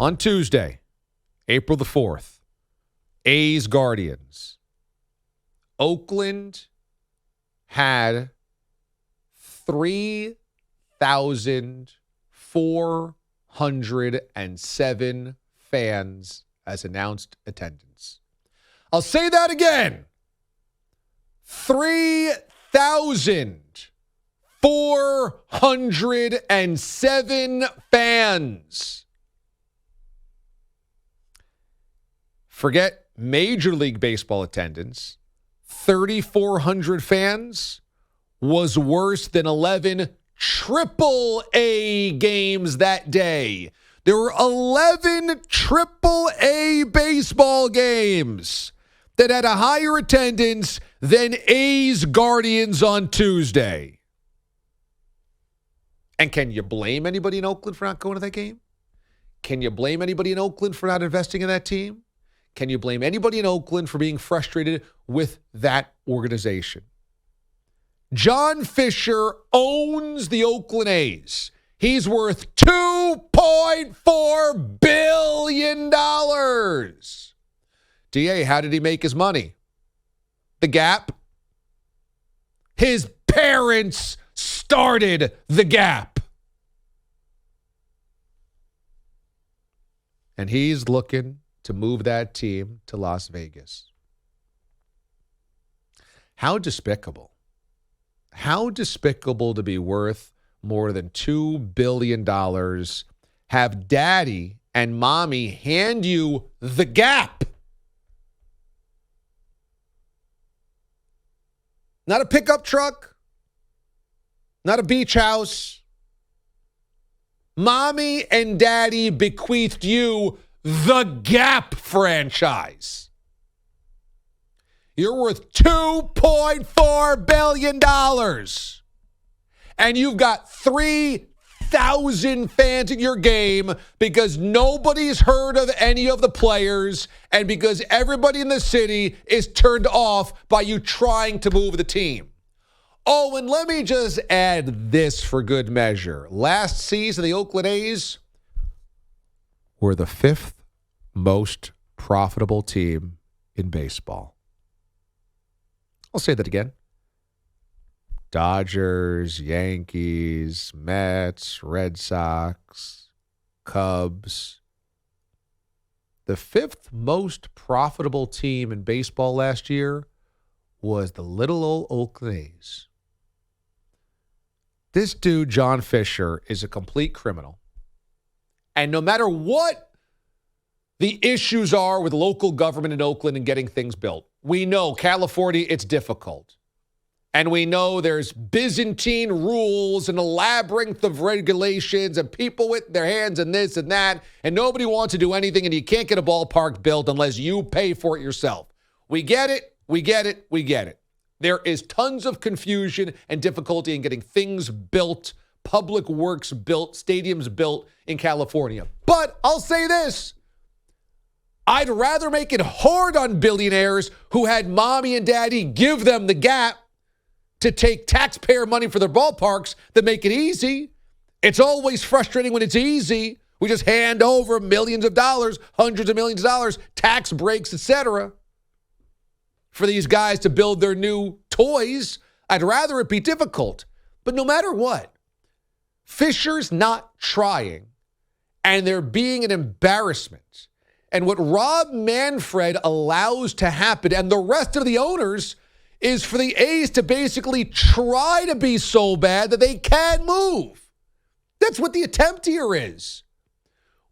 On Tuesday, April the 4th, A's Guardians. Oakland had 3,407 fans as announced attendance. I'll say that again. 3,407 fans. Forget Major League Baseball attendance. 3,400 fans was worse than 11 Triple-A games that day. There were 11 Triple-A baseball games that had a higher attendance than A's Guardians on Tuesday. And can you blame anybody in Oakland for not going to that game? Can you blame anybody in Oakland for not investing in that team? Can you blame anybody in Oakland for being frustrated with that organization? John Fisher owns the Oakland A's. He's worth $2.4 billion. D.A., how did he make his money? The Gap. His parents started the Gap. And he's looking to move that team to Las Vegas. How despicable. How despicable to be worth more than $2 billion, have daddy and mommy hand you the Gap. Not a pickup truck, not a beach house. Mommy and daddy bequeathed you the Gap franchise. You're worth $2.4 billion. And you've got 3,000 fans in your game because nobody's heard of any of the players and because everybody in the city is turned off by you trying to move the team. Oh, and let me just add this for good measure. Last season, the Oakland A's were the 5th most profitable team in baseball. I'll say that again. Dodgers, Yankees, Mets, Red Sox, Cubs. The 5th most profitable team in baseball last year was the little old Oakland A's. This dude, John Fisher, is a complete criminal. And no matter what the issues are with local government in Oakland and getting things built, we know California, it's difficult. And we know there's Byzantine rules and a labyrinth of regulations and people with their hands in this and that, and nobody wants to do anything, and you can't get a ballpark built unless you pay for it yourself. We get it. We get it. We get it. There is tons of confusion and difficulty in getting things built, public works built, stadiums built in California. But I'll say this. I'd rather make it hard on billionaires who had mommy and daddy give them the Gap to take taxpayer money for their ballparks than make it easy. It's always frustrating when it's easy. We just hand over millions of dollars, hundreds of millions of dollars, tax breaks, etc., for these guys to build their new toys. I'd rather it be difficult. But no matter what, Fisher's not trying, and they're being an embarrassment. And what Rob Manfred allows to happen, and the rest of the owners, is for the A's to basically try to be so bad that they can't move. That's what the attempt here is.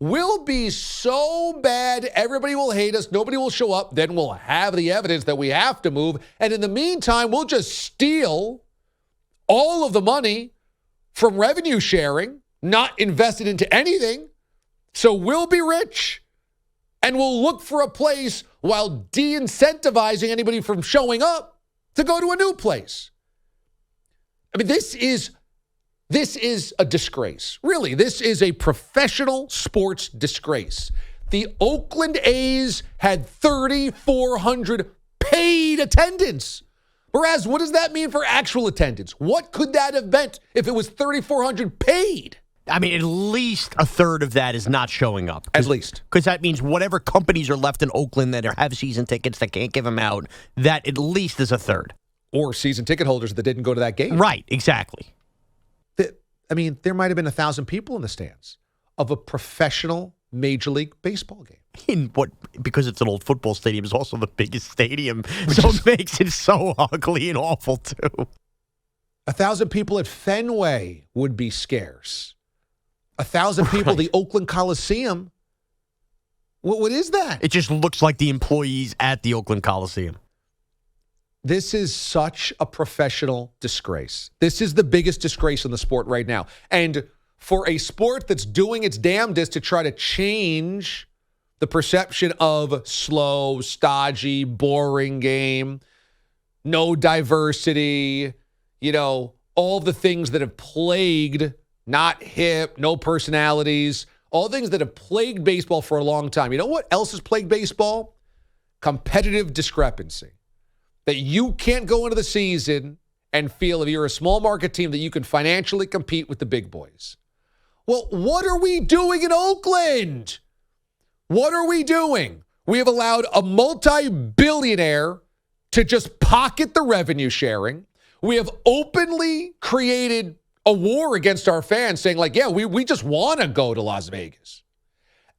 We'll be so bad, everybody will hate us, nobody will show up, then we'll have the evidence that we have to move. And in the meantime, we'll just steal all of the money from revenue sharing, not invested into anything. So we'll be rich, and we'll look for a place while de-incentivizing anybody from showing up to go to a new place. I mean, this is a disgrace. Really, this is a professional sports disgrace. The Oakland A's had 3,400 paid attendance. Whereas, what does that mean for actual attendance? What could that have meant if it was 3,400 paid? I mean, at least a third of that is not showing up. At least. Because that means whatever companies are left in Oakland that have season tickets that can't give them out, that at least is a third. Or season ticket holders that didn't go to that game. Right, exactly. I mean, there might have been 1,000 people in the stands of a professional Major League Baseball game. Because it's an old football stadium, is also the biggest stadium, so it makes it so ugly and awful, too. 1,000 people at Fenway would be scarce. 1,000 people at the Oakland Coliseum. What is that? It just looks like the employees at the Oakland Coliseum. This is such a professional disgrace. This is the biggest disgrace in the sport right now. And for a sport that's doing its damnedest to try to change the perception of slow, stodgy, boring game, no diversity, all the things that have plagued, not hip, no personalities, all things that have plagued baseball for a long time. You know what else has plagued baseball? Competitive discrepancy. That you can't go into the season and feel if you're a small market team that you can financially compete with the big boys. Well, what are we doing in Oakland? What are we doing? We have allowed a multi-billionaire to just pocket the revenue sharing. We have openly created a war against our fans saying we just want to go to Las Vegas.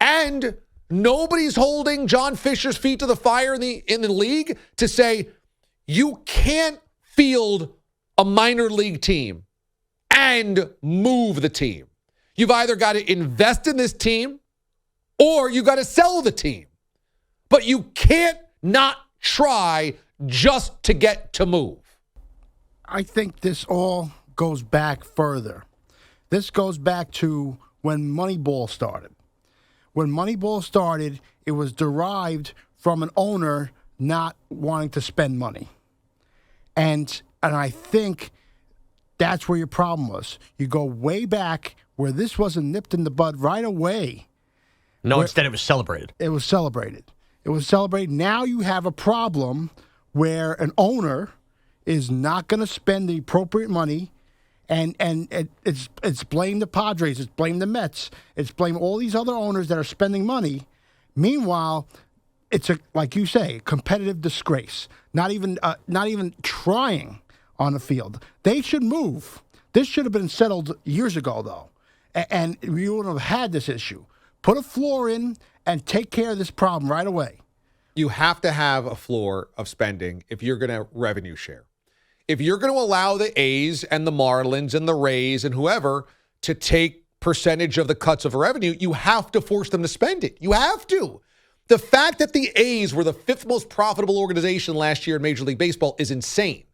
And nobody's holding John Fisher's feet to the fire in the league to say, you can't field a minor league team and move the team. You've either got to invest in this team or you got to sell the team. But you can't not try just to get to move. I think this all goes back further. This goes back to when Moneyball started. When Moneyball started, it was derived from an owner not wanting to spend money. And I think that's where your problem was. You go way back where this wasn't nipped in the bud right away. No, instead it was celebrated. It was celebrated. Now you have a problem where an owner is not going to spend the appropriate money, and it's blame the Padres, it's blame the Mets, it's blame all these other owners that are spending money. Meanwhile, it's like you say, competitive disgrace. Not even trying on the field. They should move. This should have been settled years ago, though, and we wouldn't have had this issue. Put a floor in and take care of this problem right away. You have to have a floor of spending if you're going to revenue share. If you're going to allow the A's and the Marlins and the Rays and whoever to take percentage of the cuts of revenue, you have to force them to spend it. You have to. The fact that the A's were the 5th most profitable organization last year in Major League Baseball is insane.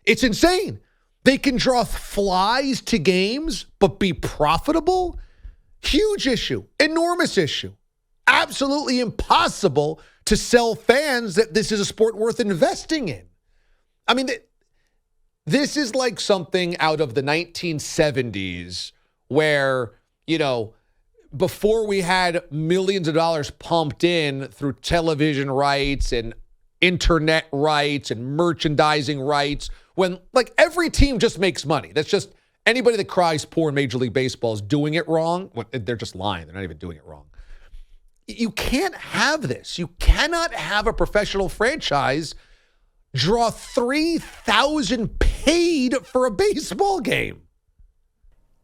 It's insane. They can draw flies to games, but be profitable? Huge issue. Enormous issue. Absolutely impossible to sell fans that this is a sport worth investing in. I mean, this is like something out of the 1970s where, before we had millions of dollars pumped in through television rights and internet rights and merchandising rights, when every team just makes money. That's just anybody that cries poor in Major League Baseball is doing it wrong. Well, they're just lying. They're not even doing it wrong. You can't have this. You cannot have a professional franchise draw 3,000 paid for a baseball game.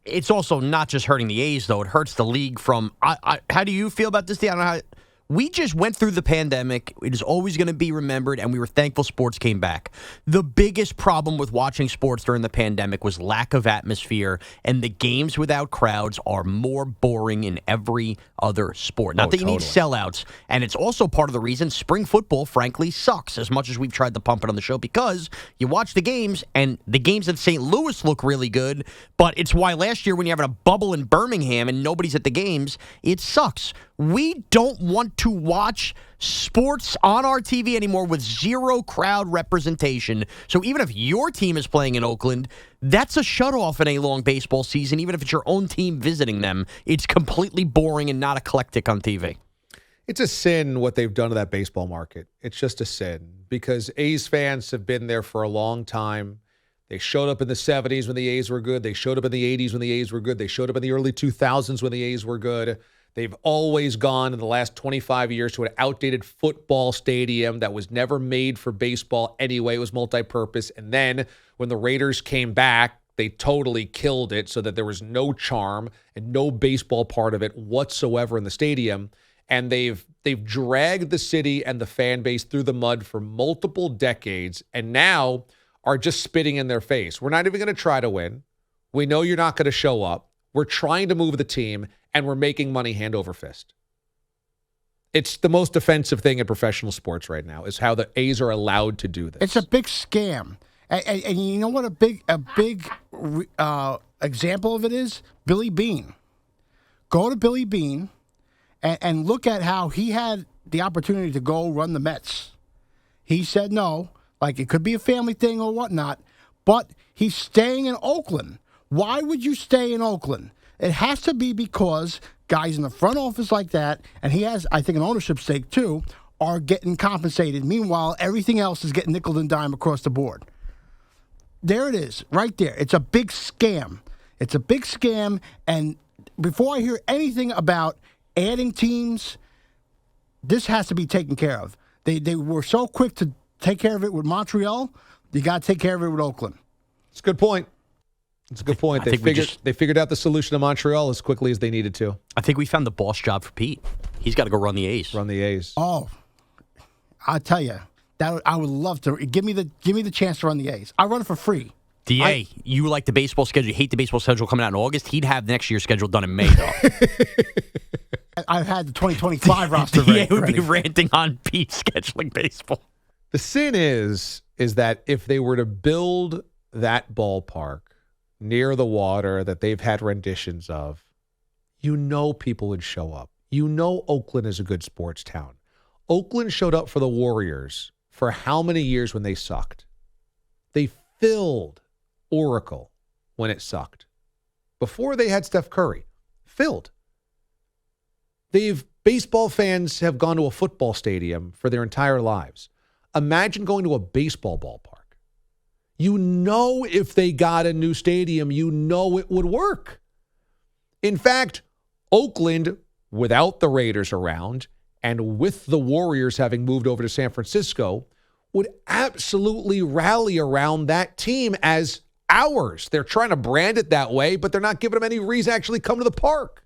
It's also not just hurting the A's, though. It hurts the league from... how do you feel about this? I don't know how... We just went through the pandemic. It is always going to be remembered, and we were thankful sports came back. The biggest problem with watching sports during the pandemic was lack of atmosphere, and the games without crowds are more boring in every other sport. Not that you need sellouts, and it's also part of the reason spring football, frankly, sucks, as much as we've tried to pump it on the show, because you watch the games, and the games at St. Louis look really good, but it's why last year when you're having a bubble in Birmingham and nobody's at the games, it sucks. We don't want to watch sports on our TV anymore with zero crowd representation. So even if your team is playing in Oakland, that's a shutoff in a long baseball season. Even if it's your own team visiting them, it's completely boring and not eclectic on TV. It's a sin what they've done to that baseball market. It's just a sin because A's fans have been there for a long time. They showed up in the 70s when the A's were good. They showed up in the 80s when the A's were good. They showed up in the early 2000s when the A's were good. They've always gone in the last 25 years to an outdated football stadium that was never made for baseball anyway. It was multi-purpose. And then when the Raiders came back, they totally killed it so that there was no charm and no baseball part of it whatsoever in the stadium. And they've dragged the city and the fan base through the mud for multiple decades, and now are just spitting in their face. We're not even going to try to win. We know you're not going to show up. We're trying to move the team, and we're making money hand over fist. It's the most offensive thing in professional sports right now, is how the A's are allowed to do this. It's a big scam. And you know what a big example of it is? Billy Beane. Go to Billy Beane and look at how he had the opportunity to go run the Mets. He said no, like it could be a family thing or whatnot, but he's staying in Oakland. Why would you stay in Oakland? It has to be because guys in the front office like that, and he has, I think, an ownership stake too, are getting compensated. Meanwhile, everything else is getting nickel and dime across the board. There it is, right there. It's a big scam. It's a big scam, and before I hear anything about adding teams, this has to be taken care of. They were so quick to take care of it with Montreal. You got to take care of it with Oakland. It's a good point. It's a good point. They figured out the solution to Montreal as quickly as they needed to. I think we found the boss job for Pete. He's got to go run the A's. Run the A's. Oh, I'll tell you, that I would love to. Give me the chance to run the A's. I run it for free. DA, you like the baseball schedule. You hate the baseball schedule coming out in August. He'd have next year's schedule done in May, though. I've had the 2025 roster DA would be ranting on Pete scheduling baseball. The sin is that if they were to build that ballpark near the water that they've had renditions of, people would show up. Oakland is a good sports town. Oakland showed up for the Warriors for how many years when they sucked? They filled Oracle when it sucked. Before they had Steph Curry. Filled. Baseball fans have gone to a football stadium for their entire lives. Imagine going to a baseball ballpark. If they got a new stadium, it would work. In fact, Oakland, without the Raiders around, and with the Warriors having moved over to San Francisco, would absolutely rally around that team as ours. They're trying to brand it that way, but they're not giving them any reason to actually come to the park.